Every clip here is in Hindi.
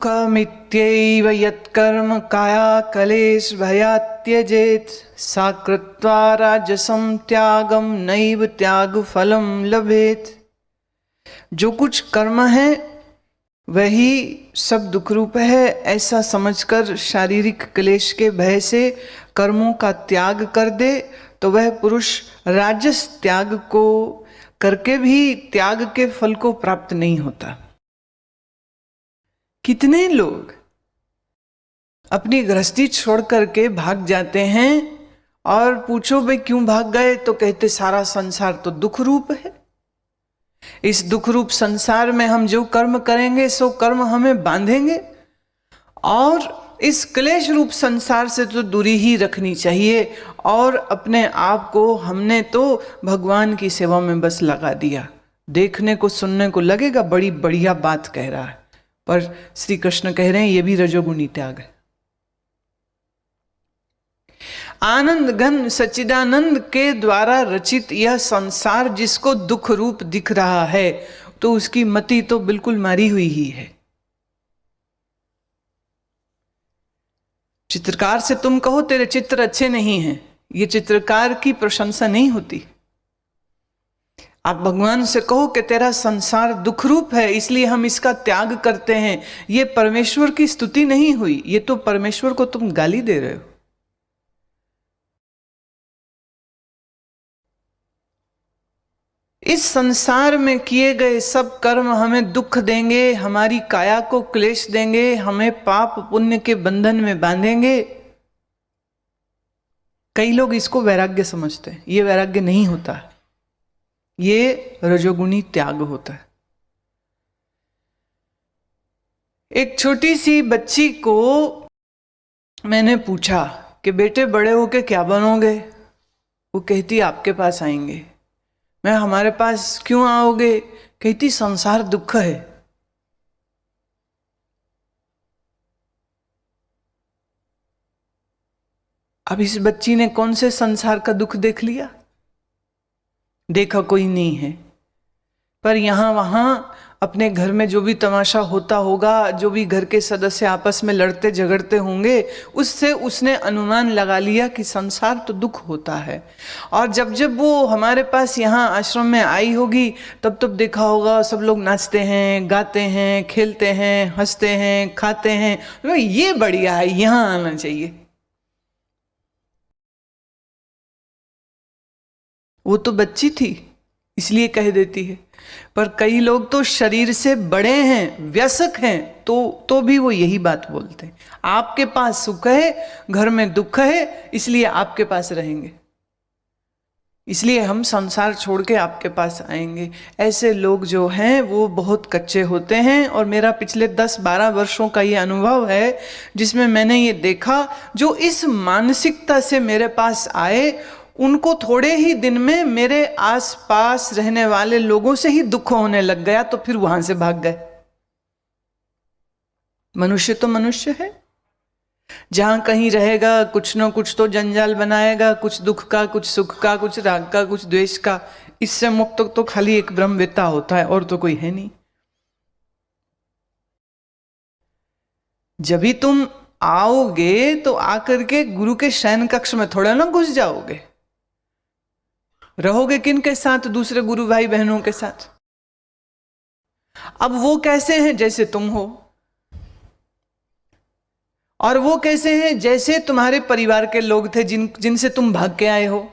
दुःखमित्यैव यत्कर्म काया कलेश भयात् त्यजेत् सा कृत्वा राजसं त्यागम नैव त्याग फलम लभेत। जो कुछ कर्म है वही सब दुख रूप है, ऐसा समझकर शारीरिक क्लेश के भय से कर्मों का त्याग कर दे तो वह पुरुष राजस त्याग को करके भी त्याग के फल को प्राप्त नहीं होता। कितने लोग अपनी गृहस्थी छोड़ करके भाग जाते हैं और पूछो भाई क्यों भाग गए तो कहते सारा संसार तो दुख रूप है, इस दुख रूप संसार में हम जो कर्म करेंगे सो कर्म हमें बांधेंगे और इस क्लेश रूप संसार से तो दूरी ही रखनी चाहिए। और अपने आप को हमने तो भगवान की सेवा में बस लगा दिया। देखने को सुनने को लगेगा बड़ी बढ़िया बात कह रहा है, पर श्री कृष्ण कह रहे हैं ये भी रजोगुणी त्याग है। आनंद घन सच्चिदानंद के द्वारा रचित यह संसार जिसको दुख रूप दिख रहा है तो उसकी मति तो बिल्कुल मारी हुई ही है। चित्रकार से तुम कहो तेरे चित्र अच्छे नहीं हैं, ये चित्रकार की प्रशंसा नहीं होती। आप भगवान से कहो कि तेरा संसार दुख रूप है इसलिए हम इसका त्याग करते हैं, ये परमेश्वर की स्तुति नहीं हुई, ये तो परमेश्वर को तुम गाली दे रहे हो। इस संसार में किए गए सब कर्म हमें दुख देंगे, हमारी काया को क्लेश देंगे, हमें पाप पुण्य के बंधन में बांधेंगे। कई लोग इसको वैराग्य समझते हैं, ये वैराग्य नहीं होता, ये रजोगुणी त्याग होता है। एक छोटी सी बच्ची को मैंने पूछा कि बेटे बड़े होके क्या बनोगे? वो कहती आपके पास आएंगे। मैं हमारे पास क्यों आओगे? कहती संसार दुख है। अब इस बच्ची ने कौन से संसार का दुख देख लिया? देखा कोई नहीं है, पर यहां वहां अपने घर में जो भी तमाशा होता होगा, जो भी घर के सदस्य आपस में लड़ते झगड़ते होंगे, उससे उसने अनुमान लगा लिया कि संसार तो दुख होता है। और जब जब वो हमारे पास यहाँ आश्रम में आई होगी तब तब देखा होगा सब लोग नाचते हैं, गाते हैं, खेलते हैं, हंसते हैं, खाते हैं, तो ये बढ़िया है, यहाँ आना चाहिए। वो तो बच्ची थी इसलिए कह देती है, पर कई लोग तो शरीर से बड़े हैं, वयस्क हैं, तो भी वो यही बात बोलते हैं। आपके पास सुख है, घर में दुख है, इसलिए आपके पास रहेंगे, इसलिए हम संसार छोड़ के आपके पास आएंगे। ऐसे लोग जो हैं वो बहुत कच्चे होते हैं। और मेरा पिछले 10-12 वर्षों का ये अनुभव है जिसमें मैंने ये देखा, जो इस मानसिकता से मेरे पास आए उनको थोड़े ही दिन में मेरे आसपास रहने वाले लोगों से ही दुख होने लग गया, तो फिर वहां से भाग गए। मनुष्य तो मनुष्य है, जहां कहीं रहेगा कुछ न कुछ तो जंजाल बनाएगा, कुछ दुख का, कुछ सुख का, कुछ राग का, कुछ द्वेष का। इससे मुक्त तो खाली एक ब्रह्मवेत्ता होता है और तो कोई है नहीं। जब भी तुम आओगे तो आकर के गुरु के शयन कक्ष में थोड़ा ना घुस जाओगे। रहोगे किन के साथ? दूसरे गुरु भाई बहनों के साथ। अब वो कैसे हैं? जैसे तुम हो। और वो कैसे हैं? जैसे तुम्हारे परिवार के लोग थे जिनसे तुम भाग के आए हो।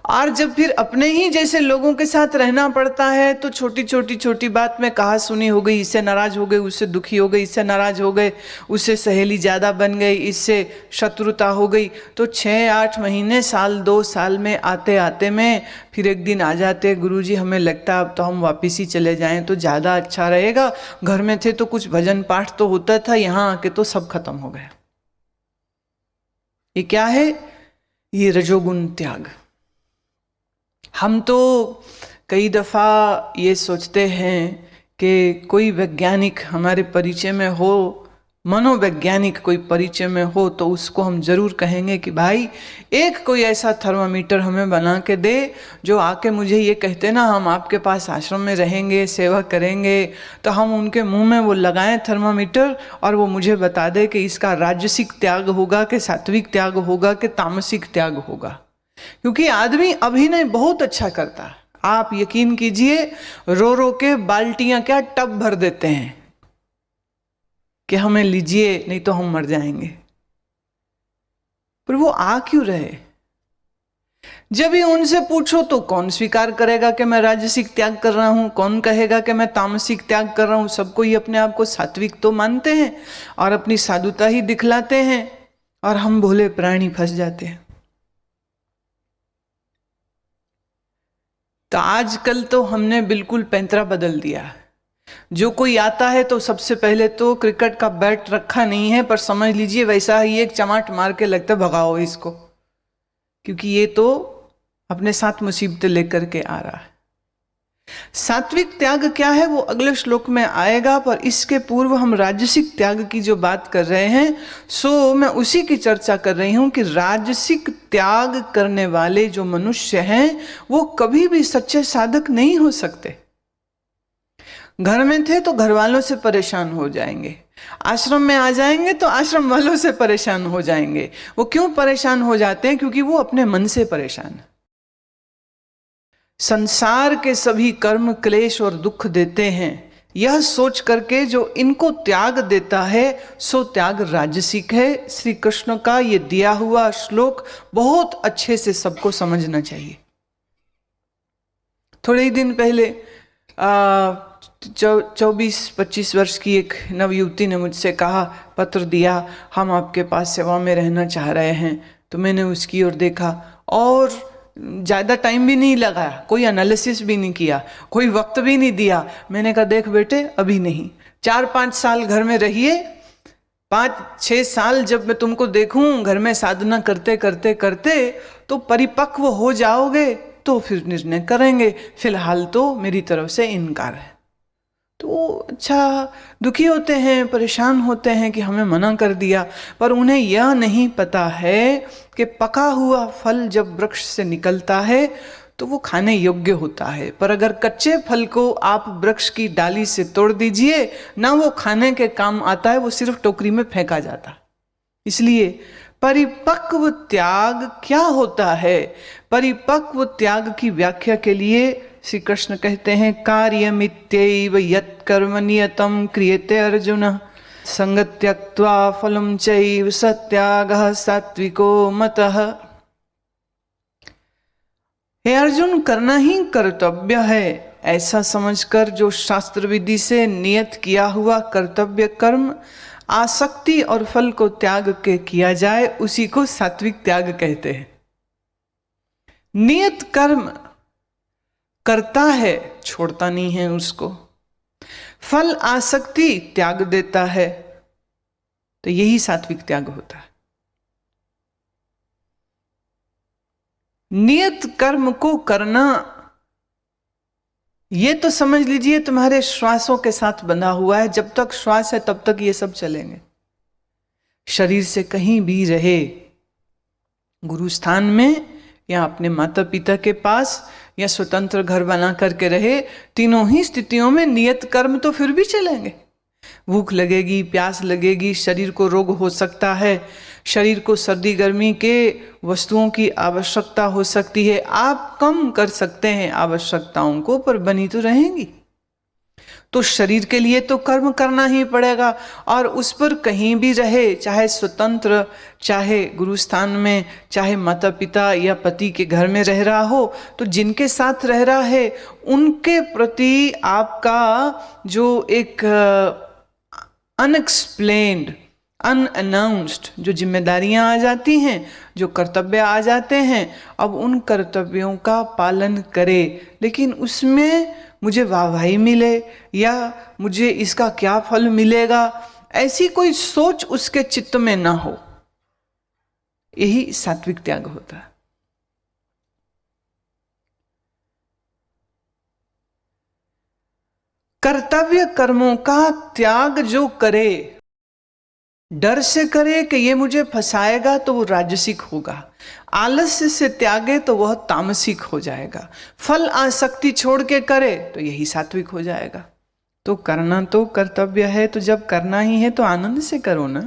और जब फिर अपने ही जैसे लोगों के साथ रहना पड़ता है तो छोटी बात में कहा सुनी हो गई, इससे नाराज हो गए, उससे दुखी हो गई, इससे नाराज हो गए, उससे सहेली ज्यादा बन गई, इससे शत्रुता हो गई। तो 6-8 महीने, साल 2 साल में आते आते में फिर एक दिन आ जाते, गुरुजी हमें लगता है अब तो हम वापिस ही चले जाएं तो ज्यादा अच्छा रहेगा। घर में थे तो कुछ भजन पाठ तो होता था, यहाँ आके तो सब खत्म हो गया। ये क्या है? ये रजोगुण त्याग। हम तो कई दफ़ा ये सोचते हैं कि कोई वैज्ञानिक हमारे परिचय में हो, मनोवैज्ञानिक कोई परिचय में हो तो उसको हम जरूर कहेंगे कि भाई एक कोई ऐसा थर्मामीटर हमें बना के दे जो आके मुझे ये कहते ना हम आपके पास आश्रम में रहेंगे, सेवा करेंगे, तो हम उनके मुंह में वो लगाएं थर्मामीटर और वो मुझे बता दे कि इसका राजसिक त्याग होगा कि सात्विक त्याग होगा कि तामसिक त्याग होगा। क्योंकि आदमी अभिनय बहुत अच्छा करता है, आप यकीन कीजिए, रो रो के बाल्टियां क्या टब भर देते हैं कि हमें लीजिए नहीं तो हम मर जाएंगे। पर वो आ क्यों रहे? जब ही उनसे पूछो तो कौन स्वीकार करेगा कि मैं राजसिक त्याग कर रहा हूं, कौन कहेगा कि मैं तामसिक त्याग कर रहा हूं। सबको ही अपने आप को सात्विक तो मानते हैं और अपनी साधुता ही दिखलाते हैं, और हम भोले प्राणी फंस जाते हैं। तो आजकल तो हमने बिल्कुल पैंतरा बदल दिया है। जो कोई आता है तो सबसे पहले तो क्रिकेट का बैट रखा नहीं है, पर समझ लीजिए वैसा ही एक चमाट मार के लगता भगाओ इसको, क्योंकि ये तो अपने साथ मुसीबतें लेकर के आ रहा है। सात्विक त्याग क्या है वो अगले श्लोक में आएगा, पर इसके पूर्व हम राजसिक त्याग की जो बात कर रहे हैं, सो मैं उसी की चर्चा कर रही हूं कि राजसिक त्याग करने वाले जो मनुष्य हैं वो कभी भी सच्चे साधक नहीं हो सकते। घर में थे तो घर वालों से परेशान हो जाएंगे, आश्रम में आ जाएंगे तो आश्रम वालों से परेशान हो जाएंगे। वो क्यों परेशान हो जाते हैं? क्योंकि वो अपने मन से परेशान है। संसार के सभी कर्म क्लेश और दुख देते हैं, यह सोच करके जो इनको त्याग देता है सो त्याग राजसिक है। श्री कृष्ण का ये दिया हुआ श्लोक बहुत अच्छे से सबको समझना चाहिए। थोड़े ही दिन पहले 24-25 वर्ष की एक नवयुवती ने मुझसे कहा, पत्र दिया, हम आपके पास सेवा में रहना चाह रहे हैं। तो मैंने उसकी ओर देखा और ज़्यादा टाइम भी नहीं लगाया, कोई एनालिसिस भी नहीं किया, कोई वक्त भी नहीं दिया। मैंने कहा देख बेटे अभी नहीं, 4-5 साल घर में रहिए, 5-6 साल जब मैं तुमको देखूं घर में साधना करते करते करते तो परिपक्व हो जाओगे तो फिर निर्णय करेंगे, फिलहाल तो मेरी तरफ से इनकार है। तो अच्छा दुखी होते हैं, परेशान होते हैं कि हमें मना कर दिया, पर उन्हें यह नहीं पता है कि पका हुआ फल जब वृक्ष से निकलता है तो वो खाने योग्य होता है, पर अगर कच्चे फल को आप वृक्ष की डाली से तोड़ दीजिए ना वो खाने के काम आता है, वो सिर्फ टोकरी में फेंका जाता। इसलिए परिपक्व त्याग क्या होता है? परिपक्व त्याग की व्याख्या के लिए श्री कृष्ण कहते हैं, कार्यमित्यैव यत्कर्म नियतं क्रियते अर्जुन संगं त्यक्त्वा फलं चैव सत्यागः सात्विको मतः। हे अर्जुन, करना ही कर्तव्य है ऐसा समझकर जो शास्त्र विधि से नियत किया हुआ कर्तव्य कर्म आसक्ति और फल को त्याग के किया जाए उसी को सात्विक त्याग कहते हैं। नियत कर्म करता है, छोड़ता नहीं है उसको, फल आसक्ति त्याग देता है, तो यही सात्विक त्याग होता है। नियत कर्म को करना ये तो समझ लीजिए तुम्हारे श्वासों के साथ बंधा हुआ है, जब तक श्वास है तब तक ये सब चलेंगे। शरीर से कहीं भी रहे, गुरु स्थान में या अपने माता पिता के पास या स्वतंत्र घर बना करके रहे, तीनों ही स्थितियों में नियत कर्म तो फिर भी चलेंगे। भूख लगेगी, प्यास लगेगी, शरीर को रोग हो सकता है, शरीर को सर्दी गर्मी के वस्तुओं की आवश्यकता हो सकती है। आप कम कर सकते हैं आवश्यकताओं को, पर बनी तो रहेंगी। तो शरीर के लिए तो कर्म करना ही पड़ेगा, और उस पर कहीं भी रहे, चाहे स्वतंत्र, चाहे गुरुस्थान में, चाहे माता पिता या पति के घर में रह रहा हो, तो जिनके साथ रह रहा है उनके प्रति आपका जो एक अनएक्सप्लेन्ड, अनअनाउंस्ड जो जिम्मेदारियां आ जाती हैं, जो कर्तव्य आ जाते हैं, अब उन कर्तव्यों का पालन करे, लेकिन उसमें मुझे वाहवाही मिले या मुझे इसका क्या फल मिलेगा, ऐसी कोई सोच उसके चित्त में ना हो। यही सात्विक त्याग होता है। कर्तव्य कर्मों का त्याग जो करे डर से करे कि ये मुझे फंसाएगा तो वो राजसिक होगा, आलस्य से त्यागे तो वह तामसिक हो जाएगा, फल आसक्ति छोड़ के करे तो यही सात्विक हो जाएगा। तो करना तो कर्तव्य है, तो जब करना ही है तो आनंद से करो ना,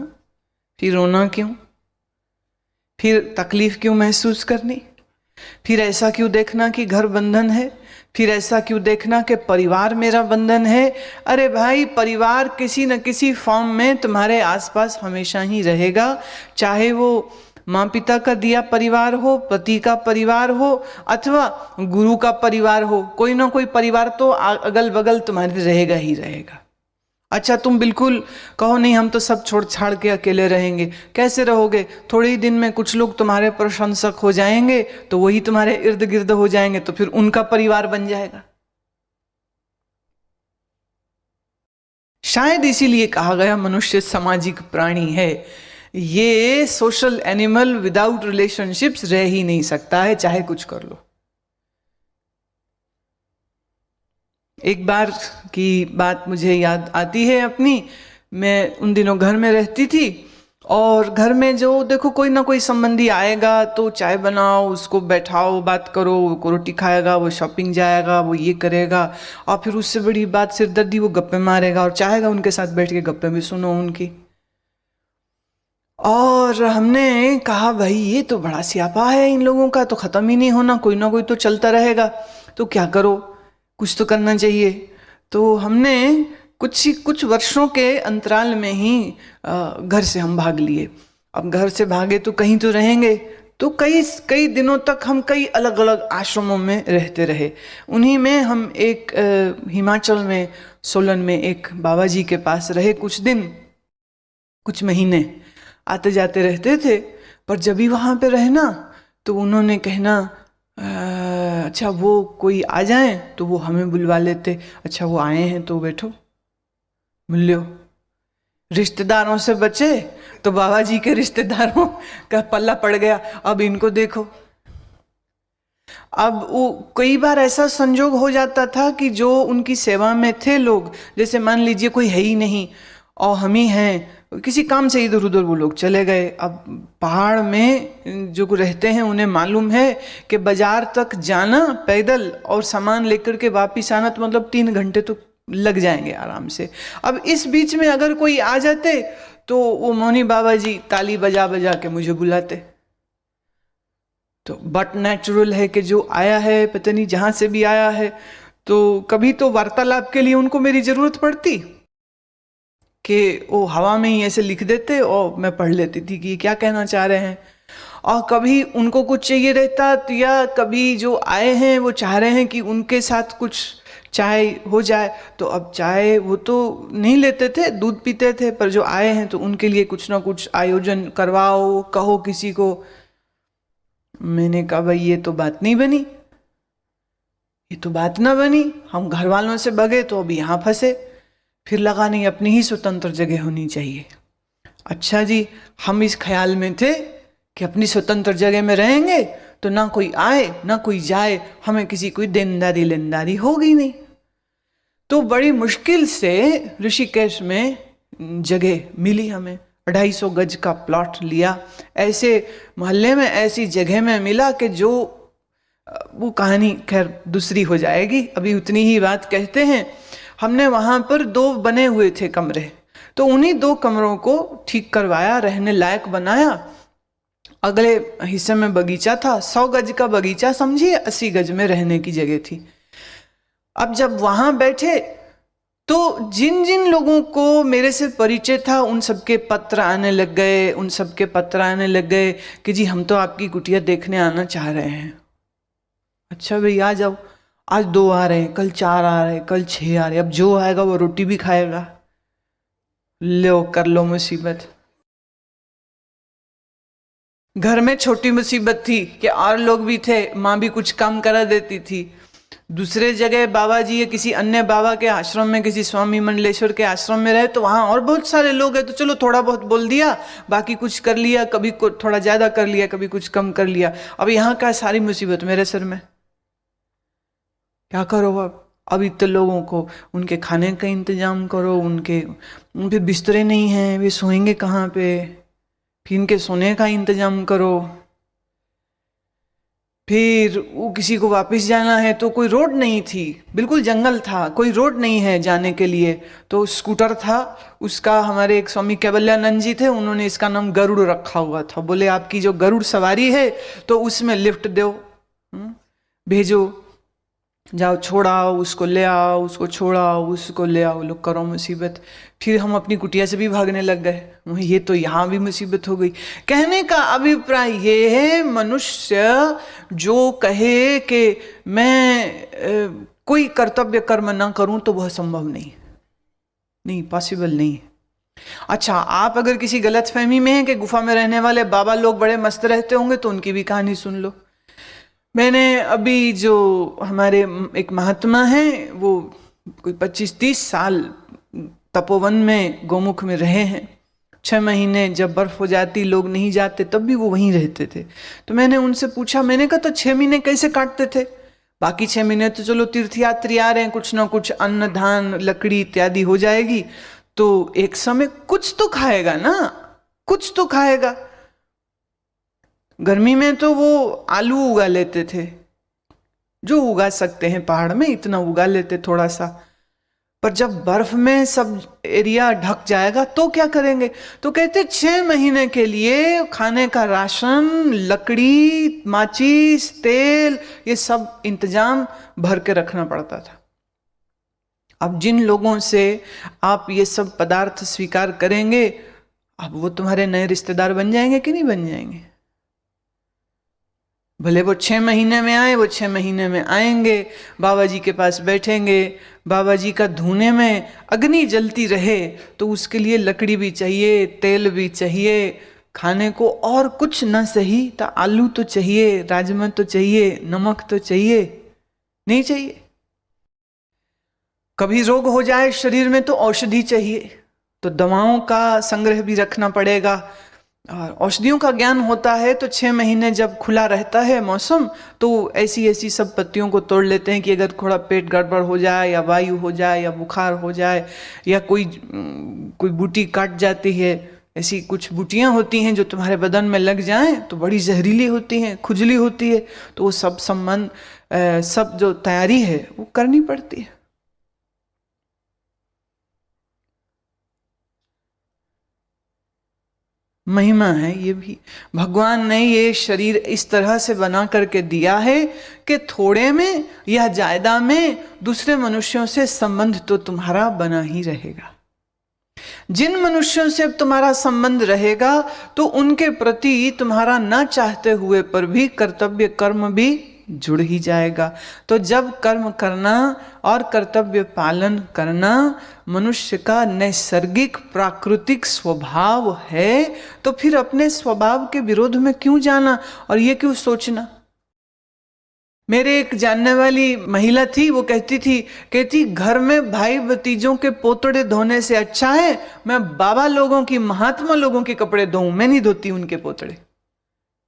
फिर रोना क्यों, फिर तकलीफ क्यों महसूस करनी, फिर ऐसा क्यों देखना कि घर बंधन है, फिर ऐसा क्यों देखना कि परिवार मेरा बंधन है। अरे भाई, परिवार किसी न किसी फॉर्म में तुम्हारे आसपास हमेशा ही रहेगा, चाहे वो माँ पिता का दिया परिवार हो, पति का परिवार हो, अथवा गुरु का परिवार हो, कोई ना कोई परिवार तो अगल बगल तुम्हारे रहेगा ही रहेगा। अच्छा, तुम बिल्कुल कहो नहीं हम तो सब छोड़ छाड़ के अकेले रहेंगे, कैसे रहोगे? थोड़े ही दिन में कुछ लोग तुम्हारे प्रशंसक हो जाएंगे, तो वही तुम्हारे इर्द गिर्द हो जाएंगे, तो फिर उनका परिवार बन जाएगा। शायद इसीलिए कहा गया मनुष्य सामाजिक प्राणी है, ये सोशल एनिमल विदाउट रिलेशनशिप्स रह ही नहीं सकता है, चाहे कुछ कर लो। एक बार की बात मुझे याद आती है अपनी, मैं उन दिनों घर में रहती थी, और घर में जो देखो कोई ना कोई संबंधी आएगा तो चाय बनाओ, उसको बैठाओ, बात करो, वो रोटी खाएगा, वो शॉपिंग जाएगा, वो ये करेगा, और फिर उससे बड़ी बात सिरदर्दी, वो गप्पे मारेगा और चाहेगा उनके साथ बैठ के गप्पे भी सुनो उनकी। और हमने कहा भाई ये तो बड़ा स्यापा है, इन लोगों का तो ख़त्म ही नहीं होना, कोई ना कोई तो चलता रहेगा, तो क्या करो, कुछ तो करना चाहिए। तो हमने कुछ वर्षों के अंतराल में ही घर से हम भाग लिए। अब घर से भागे तो कहीं तो रहेंगे, तो कई दिनों तक हम कई अलग अलग आश्रमों में रहते रहे। उन्हीं में हम एक हिमाचल में सोलन में एक बाबा जी के पास रहे कुछ दिन, कुछ महीने, आते जाते रहते थे। पर जब भी वहाँ पे रहना तो उन्होंने कहना अच्छा वो कोई आ जाए तो वो हमें बुलवा लेते, अच्छा वो आए हैं तो बैठो मिल लो। रिश्तेदारों से बचे तो बाबा जी के रिश्तेदारों का पल्ला पड़ गया, अब इनको देखो। अब वो कई बार ऐसा संजोग हो जाता था कि जो उनकी सेवा में थे लोग, जैसे मान लीजिए कोई है ही नहीं और हम ही हैं, किसी काम से इधर उधर वो लोग चले गए। अब पहाड़ में जो रहते हैं उन्हें मालूम है कि बाजार तक जाना पैदल और सामान लेकर के वापिस आना तो मतलब 3 घंटे तो लग जाएंगे आराम से। अब इस बीच में अगर कोई आ जाते तो वो मौनी बाबा जी ताली बजा बजा के मुझे बुलाते। तो बट नेचुरल है कि जो आया है, पता नहीं जहाँ से भी आया है, तो कभी तो वार्तालाप के लिए उनको मेरी ज़रूरत पड़ती कि वो हवा में ही ऐसे लिख देते और मैं पढ़ लेती थी कि क्या कहना चाह रहे हैं। और कभी उनको कुछ चाहिए रहता, तो या कभी जो आए हैं वो चाह रहे हैं कि उनके साथ कुछ चाय हो जाए, तो अब चाय वो तो नहीं लेते थे, दूध पीते थे, पर जो आए हैं तो उनके लिए कुछ ना कुछ आयोजन करवाओ, कहो किसी को। मैंने कहा भाई ये तो बात नहीं बनी, ये तो बात ना बनी, हम घर वालों से भगे तो अब यहाँ फंसे। फिर लगा नहीं, अपनी ही स्वतंत्र जगह होनी चाहिए। अच्छा जी, हम इस ख्याल में थे कि अपनी स्वतंत्र जगह में रहेंगे तो ना कोई आए ना कोई जाए, हमें किसी कोई देनदारी लेनदारी होगी नहीं। तो बड़ी मुश्किल से ऋषिकेश में जगह मिली हमें, 250 गज का प्लॉट लिया, ऐसे मोहल्ले में ऐसी जगह में मिला कि जो वो कहानी खैर दूसरी हो जाएगी, अभी उतनी ही बात कहते हैं। हमने वहाँ पर 2 बने हुए थे कमरे, तो उन्हीं 2 कमरों को ठीक करवाया, रहने लायक बनाया। अगले हिस्से में बगीचा था, 100 गज का बगीचा समझिए, 80 गज में रहने की जगह थी। अब जब वहाँ बैठे तो जिन जिन लोगों को मेरे से परिचय था उन सबके पत्र आने लग गए, उन सबके पत्र आने लग गए कि जी हम तो आपकी कुटिया देखने आना चाह रहे हैं। अच्छा भाई आ जाओ, आज 2 आ रहे हैं, कल 4 आ रहे हैं, कल 6 आ रहे हैं, अब जो आएगा वो रोटी भी खाएगा। लो कर लो मुसीबत। घर में छोटी मुसीबत थी कि और लोग भी थे, माँ भी कुछ काम करा देती थी। दूसरे जगह बाबा जी या किसी अन्य बाबा के आश्रम में, किसी स्वामी मंडलेश्वर के आश्रम में रहे तो वहाँ और बहुत सारे लोग हैं, तो चलो थोड़ा बहुत बोल दिया, बाकी कुछ कर लिया, कभी थोड़ा ज़्यादा कर लिया, कभी कुछ कम कर लिया। अब यहाँ का सारी मुसीबत मेरे सर में, क्या करो अब। अब इतने लोगों को उनके खाने का इंतजाम करो, उनके फिर बिस्तरे नहीं हैं, वे सोएंगे कहाँ पे, फिर इनके सोने का इंतजाम करो, फिर वो किसी को वापस जाना है तो कोई रोड नहीं थी, बिल्कुल जंगल था, कोई रोड नहीं है जाने के लिए, तो स्कूटर था उसका, हमारे एक स्वामी केवल्यानंद जी थे, उन्होंने इसका नाम गरुड़ रखा हुआ था। बोले आपकी जो गरुड़ सवारी है तो उसमें लिफ्ट दो, भेजो, जाओ छोड़ाओ, उसको ले आओ, उसको छोड़ाओ, उसको ले आओ, लोग करो मुसीबत। फिर हम अपनी कुटिया से भी भागने लग गए, ये तो यहाँ भी मुसीबत हो गई। कहने का अभिप्राय ये है, मनुष्य जो कहे कि मैं कोई कर्तव्य कर्म ना करूं तो वह संभव नहीं, पॉसिबल नहीं है। अच्छा, आप अगर किसी गलत फहमी में हैं कि गुफा में रहने वाले बाबा लोग बड़े मस्त रहते होंगे तो उनकी भी कहानी सुन लो। मैंने अभी जो हमारे एक महात्मा हैं, वो कोई 25-30 साल तपोवन में गोमुख में रहे हैं। 6 महीने जब बर्फ हो जाती, लोग नहीं जाते, तब भी वो वहीं रहते थे। तो मैंने उनसे पूछा, मैंने कहा तो 6 महीने कैसे काटते थे? बाकी 6 महीने तो चलो तीर्थयात्री आ रहे हैं, कुछ ना कुछ अन्न धान लकड़ी इत्यादि हो जाएगी, तो एक समय कुछ तो खाएगा ना, कुछ तो खाएगा। गर्मी में तो वो आलू उगा लेते थे, जो उगा सकते हैं पहाड़ में इतना उगा लेते थोड़ा सा, पर जब बर्फ में सब एरिया ढक जाएगा तो क्या करेंगे? तो कहते 6 महीने के लिए खाने का राशन, लकड़ी, माचिस, तेल, ये सब इंतजाम भर के रखना पड़ता था। अब जिन लोगों से आप ये सब पदार्थ स्वीकार करेंगे, अब वो तुम्हारे नए रिश्तेदार बन जाएंगे कि नहीं बन जाएंगे? भले वो 6 महीने में आए, वो 6 महीने में आएंगे, बाबा जी के पास बैठेंगे, बाबा जी का धुने में अग्नि जलती रहे, तो उसके लिए लकड़ी भी चाहिए, तेल भी चाहिए, खाने को और कुछ ना सही तो आलू तो चाहिए, राजमा तो चाहिए, नमक तो चाहिए, नहीं चाहिए? कभी रोग हो जाए शरीर में तो औषधि चाहिए, तो दवाओं का संग्रह भी रखना पड़ेगा। और औषधियों का ज्ञान होता है तो 6 महीने जब खुला रहता है मौसम, तो ऐसी ऐसी सब पत्तियों को तोड़ लेते हैं कि अगर थोड़ा पेट गड़बड़ हो जाए, या वायु हो जाए, या बुखार हो जाए, या कोई बूटी काट जाती है, ऐसी कुछ बूटियां होती हैं जो तुम्हारे बदन में लग जाएं तो बड़ी जहरीली होती हैं, खुजली होती है, तो वो सब सब जो तैयारी है वो करनी पड़ती है। महिमा है ये भी। भगवान ने ये शरीर इस तरह से बना करके दिया है कि थोड़े में या ज्यादा में दूसरे मनुष्यों से संबंध तो तुम्हारा बना ही रहेगा। जिन मनुष्यों से अब तुम्हारा संबंध रहेगा तो उनके प्रति तुम्हारा न चाहते हुए पर भी कर्तव्य कर्म भी जुड़ ही जाएगा। तो जब कर्म करना और कर्तव्य पालन करना मनुष्य का नैसर्गिक प्राकृतिक स्वभाव है, तो फिर अपने स्वभाव के विरोध में क्यों जाना और ये क्यों सोचना? मेरे एक जानने वाली महिला थी, वो कहती घर में भाई भतीजों के पोतड़े धोने से अच्छा है मैं बाबा लोगों की, महात्मा लोगों के कपड़े धोऊं, मैं नहीं धोती उनके पोतड़े।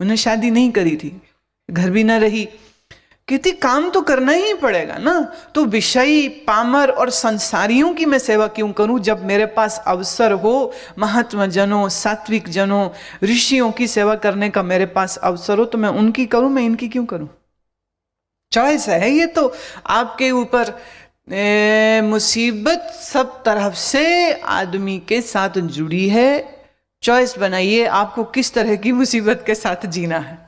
उन्हें शादी नहीं करी थी, घर भी ना रही। कहती काम तो करना ही पड़ेगा ना, तो विषयी पामर और संसारियों की मैं सेवा क्यों करूं, जब मेरे पास अवसर हो महात्मा जनों, सात्विक जनों, ऋषियों की सेवा करने का मेरे पास अवसर हो तो मैं उनकी करूं, मैं इनकी क्यों करूं? चॉइस है ये तो आपके ऊपर। मुसीबत सब तरफ से आदमी के साथ जुड़ी है। चॉइस बनाइए आपको किस तरह की मुसीबत के साथ जीना है,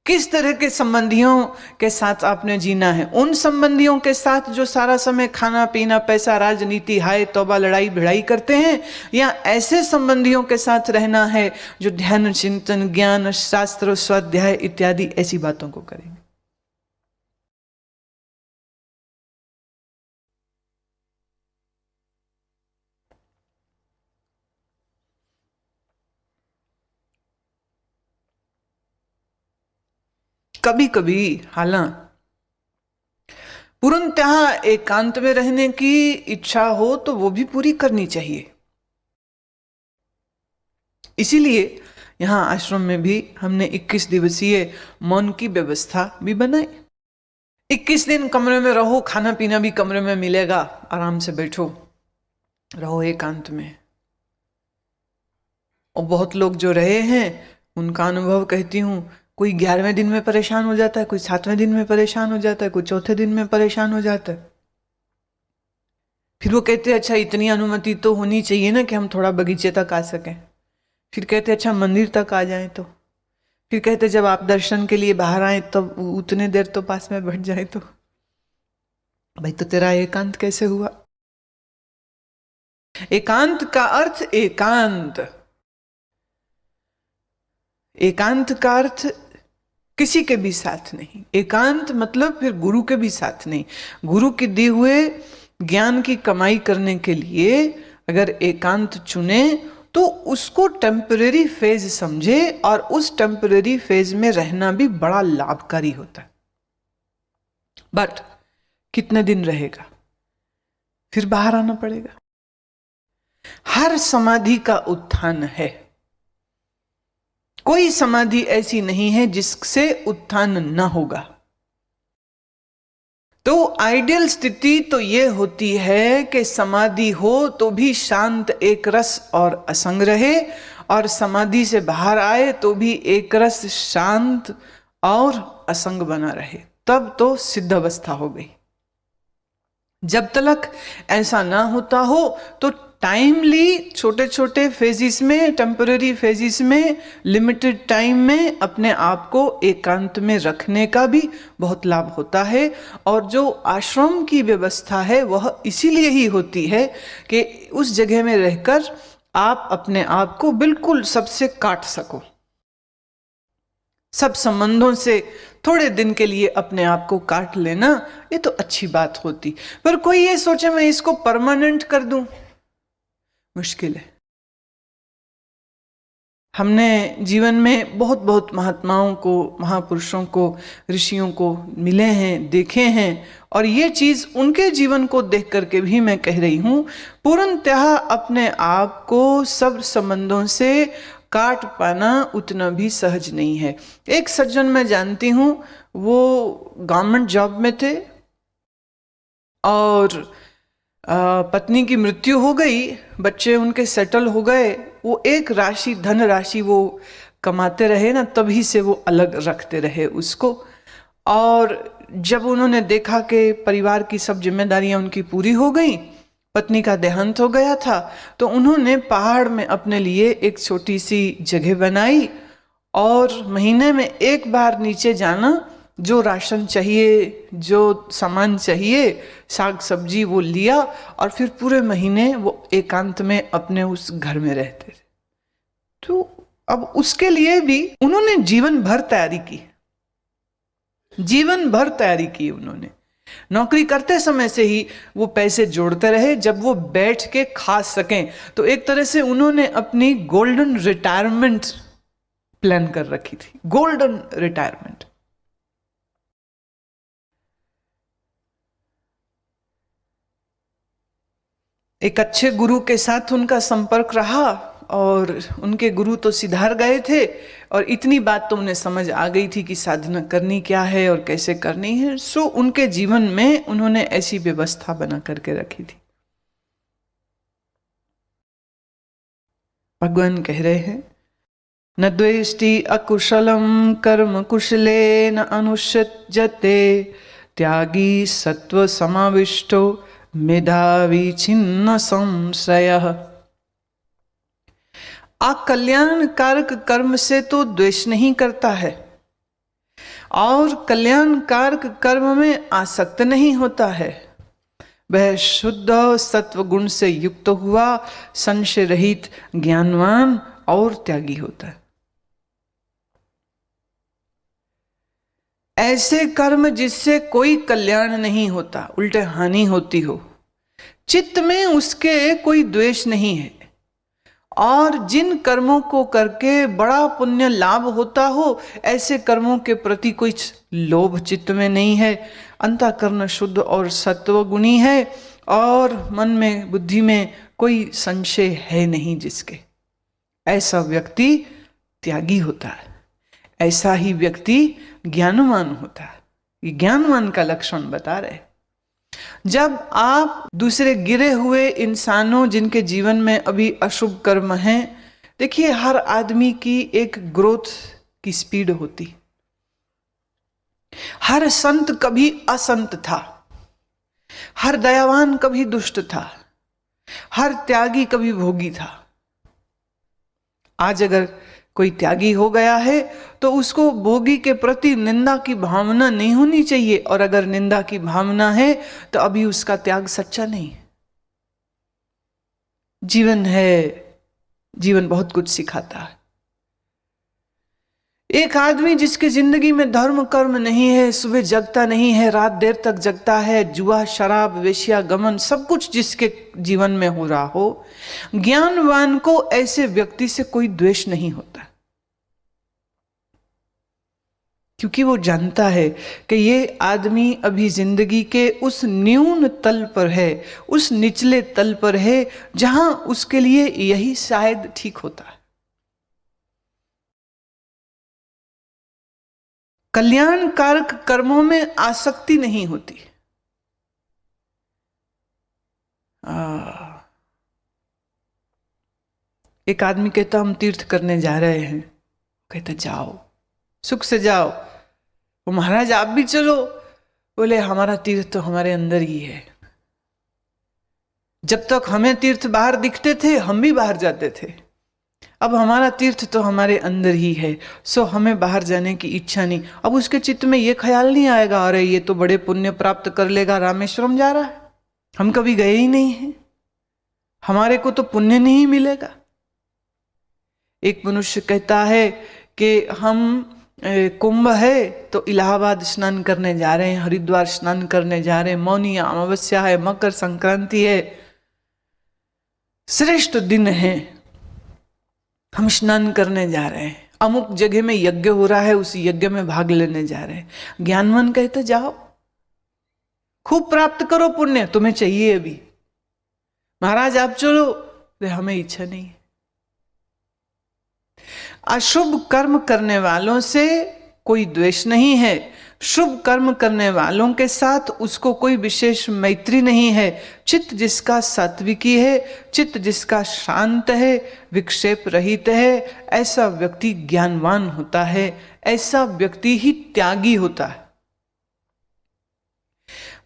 किस तरह के संबंधियों के साथ आपने जीना है। उन संबंधियों के साथ जो सारा समय खाना पीना, पैसा, राजनीति, हाय तौबा, लड़ाई भिड़ाई करते हैं, या ऐसे संबंधियों के साथ रहना है जो ध्यान, चिंतन, ज्ञान, शास्त्र, स्वाध्याय इत्यादि ऐसी बातों को करेंगे। कभी कभी हालांकि पूर्णतः एकांत में रहने की इच्छा हो तो वो भी पूरी करनी चाहिए। इसीलिए यहां आश्रम में भी हमने 21 दिवसीय मौन की व्यवस्था भी बनाई। 21 दिन कमरे में रहो, खाना पीना भी कमरे में मिलेगा, आराम से बैठो, रहो एकांत में। और बहुत लोग जो रहे हैं उनका अनुभव कहती हूँ, कोई 11वें दिन में परेशान हो जाता है, कोई 7वें दिन में परेशान हो जाता है, कोई चौथे दिन में परेशान हो जाता है। फिर वो कहते हैं अच्छा इतनी अनुमति तो होनी चाहिए ना कि हम थोड़ा बगीचे तक आ सकें। फिर कहते अच्छा मंदिर तक आ जाएं तो। फिर कहते जब आप दर्शन के लिए बाहर आए तो उतने देर तो पास में बैठ जाए तो। भाई तो तेरा एकांत कैसे हुआ? एकांत का अर्थ एकांत। एकांत का अर्थ किसी के भी साथ नहीं। एकांत मतलब फिर गुरु के भी साथ नहीं। गुरु के दिए हुए ज्ञान की कमाई करने के लिए अगर एकांत चुने तो उसको टेम्परेरी फेज समझे, और उस टेम्परेरी फेज में रहना भी बड़ा लाभकारी होता है। बट कितने दिन रहेगा, फिर बाहर आना पड़ेगा। हर समाधि का उत्थान है, कोई समाधि ऐसी नहीं है जिससे उत्थान न होगा। तो आइडियल स्थिति तो ये होती है कि समाधि हो तो भी शांत एक रस और असंग रहे, और समाधि से बाहर आए तो भी एक रस शांत और असंग बना रहे, तब तो सिद्ध अवस्था हो गई। जब तक ऐसा ना होता हो तो टाइमली छोटे छोटे फेजिस में, टेम्पररी फेजिस में, लिमिटेड टाइम में अपने आप को एकांत में रखने का भी बहुत लाभ होता है। और जो आश्रम की व्यवस्था है वह इसीलिए ही होती है कि उस जगह में रहकर आप अपने आप को बिल्कुल सबसे काट सको, सब संबंधों से थोड़े दिन के लिए अपने आप को काट लेना, ये तो अच्छी बात होती। पर कोई ये सोचे मैं इसको परमानेंट कर दूं, मुश्किल है। हमने जीवन में बहुत बहुत महात्माओं को, महापुरुषों को, ऋषियों को मिले हैं, देखे हैं, और ये चीज उनके जीवन को देख करके भी मैं कह रही हूं, पूर्णतः अपने आप को सब संबंधों से काट पाना उतना भी सहज नहीं है। एक सज्जन मैं जानती हूं, वो गवर्नमेंट जॉब में थे और पत्नी की मृत्यु हो गई, बच्चे उनके सेटल हो गए, वो एक राशि, धन राशि वो कमाते रहे ना, तभी से वो अलग रखते रहे उसको। और जब उन्होंने देखा कि परिवार की सब जिम्मेदारियां उनकी पूरी हो गई, पत्नी का देहांत हो गया था, तो उन्होंने पहाड़ में अपने लिए एक छोटी सी जगह बनाई और महीने में एक बार नीचे जाना, जो राशन चाहिए, जो सामान चाहिए, साग सब्जी वो लिया, और फिर पूरे महीने वो एकांत में अपने उस घर में रहते थे। तो अब उसके लिए भी उन्होंने जीवन भर तैयारी की, जीवन भर तैयारी की उन्होंने। नौकरी करते समय से ही वो पैसे जोड़ते रहे, जब वो बैठ के खा सकें। तो एक तरह से उन्होंने अपनी गोल्डन रिटायरमेंट प्लान कर रखी थी, गोल्डन रिटायरमेंट। एक अच्छे गुरु के साथ उनका संपर्क रहा, और उनके गुरु तो सिधार गए थे, और इतनी बात तो उन्हें समझ आ गई थी कि साधना करनी क्या है और कैसे करनी है। सो उनके जीवन में उन्होंने ऐसी व्यवस्था बना करके रखी थी। भगवान कह रहे हैं, न द्वेष्टि अकुशलम कर्म कुशले न अनुषज्यते, त्यागी सत्व समाविष्टो मेधावी छिन्न संशयः। अकल्याणकारक कर्म से तो द्वेष नहीं करता है, और कल्याणकारक कर्म में आसक्त नहीं होता है। वह शुद्ध सत्व गुण से युक्त हुआ, संशय रहित, ज्ञानवान और त्यागी होता है। ऐसे कर्म जिससे कोई कल्याण नहीं होता, उल्टे हानि होती हो, चित्त में उसके कोई द्वेष नहीं है। और जिन कर्मों को करके बड़ा पुण्य लाभ होता हो, ऐसे कर्मों के प्रति कोई लोभ चित्त में नहीं है। अंतःकरण शुद्ध और सत्वगुणी है, और मन में, बुद्धि में कोई संशय है नहीं जिसके। ऐसा व्यक्ति त्यागी होता है, ऐसा ही व्यक्ति ज्ञानवान होता है। ये ज्ञानवान का लक्षण बता रहे। जब आप दूसरे गिरे हुए इंसानों जिनके जीवन में अभी अशुभ कर्म हैं, देखिए हर आदमी की एक ग्रोथ की स्पीड होती। हर संत कभी असंत था, हर दयावान कभी दुष्ट था, हर त्यागी कभी भोगी था। आज अगर कोई त्यागी हो गया है तो उसको भोगी के प्रति निंदा की भावना नहीं होनी चाहिए, और अगर निंदा की भावना है तो अभी उसका त्याग सच्चा नहीं है। जीवन है, जीवन बहुत कुछ सिखाता है। एक आदमी जिसकी जिंदगी में धर्म कर्म नहीं है, सुबह जगता नहीं है, रात देर तक जगता है, जुआ शराब वेश्या गमन सब कुछ जिसके जीवन में हो रहा हो, ज्ञानवान को ऐसे व्यक्ति से कोई द्वेष नहीं होता, क्योंकि वो जानता है कि ये आदमी अभी जिंदगी के उस न्यून तल पर है, उस निचले तल पर है जहां उसके लिए यही शायद ठीक होता है। कल्याणकारक कर्मों में आसक्ति नहीं होती। एक आदमी कहता हम तीर्थ करने जा रहे हैं, कहता जाओ, सुख से जाओ। वो महाराज आप भी चलो, बोले हमारा तीर्थ तो हमारे अंदर ही है। जब तक हमें तीर्थ बाहर दिखते थे हम भी बाहर जाते थे, अब हमारा तीर्थ तो हमारे अंदर ही है, सो हमें बाहर जाने की इच्छा नहीं। अब उसके चित्त में ये ख्याल नहीं आएगा अरे ये तो बड़े पुण्य प्राप्त कर लेगा, रामेश्वरम जा रहा है, हम कभी गए ही नहीं हैं, हमारे को तो पुण्य नहीं मिलेगा। एक मनुष्य कहता है कि हम कुंभ है तो इलाहाबाद स्नान करने जा रहे हैं, हरिद्वार स्नान करने जा रहे हैं, मौनी अमावस्या है, मकर संक्रांति है, श्रेष्ठ दिन है, हम स्नान करने जा रहे हैं, अमुक जगह में यज्ञ हो रहा है, उस यज्ञ में भाग लेने जा रहे हैं। ज्ञानवान कहते जाओ, खूब प्राप्त करो पुण्य, तुम्हें चाहिए अभी। महाराज आप चलो, हमें इच्छा नहीं है। अशुभ कर्म करने वालों से कोई द्वेष नहीं है, शुभ कर्म करने वालों के साथ उसको कोई विशेष मैत्री नहीं है। चित्त जिसका सात्विकी है, चित्त जिसका शांत है, विक्षेप रहित है, ऐसा व्यक्ति ज्ञानवान होता है, ऐसा व्यक्ति ही त्यागी होता है।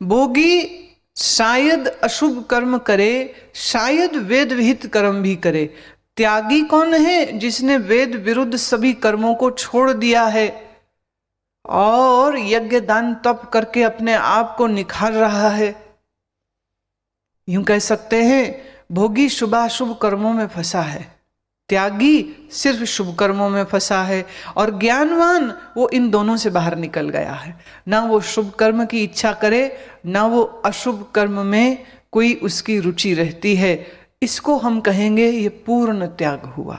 भोगी शायद अशुभ कर्म करे, शायद वेद विहित कर्म भी करे। त्यागी कौन है? जिसने वेद विरुद्ध सभी कर्मों को छोड़ दिया है और यज्ञ दान तप करके अपने आप को निखार रहा है। यूं कह सकते हैं भोगी शुभाशुभ कर्मों में फंसा है, त्यागी सिर्फ शुभ कर्मों में फंसा है, और ज्ञानवान वो इन दोनों से बाहर निकल गया है। ना वो शुभ कर्म की इच्छा करे, ना वो अशुभ कर्म में कोई उसकी रुचि रहती है। इसको हम कहेंगे ये पूर्ण त्याग हुआ।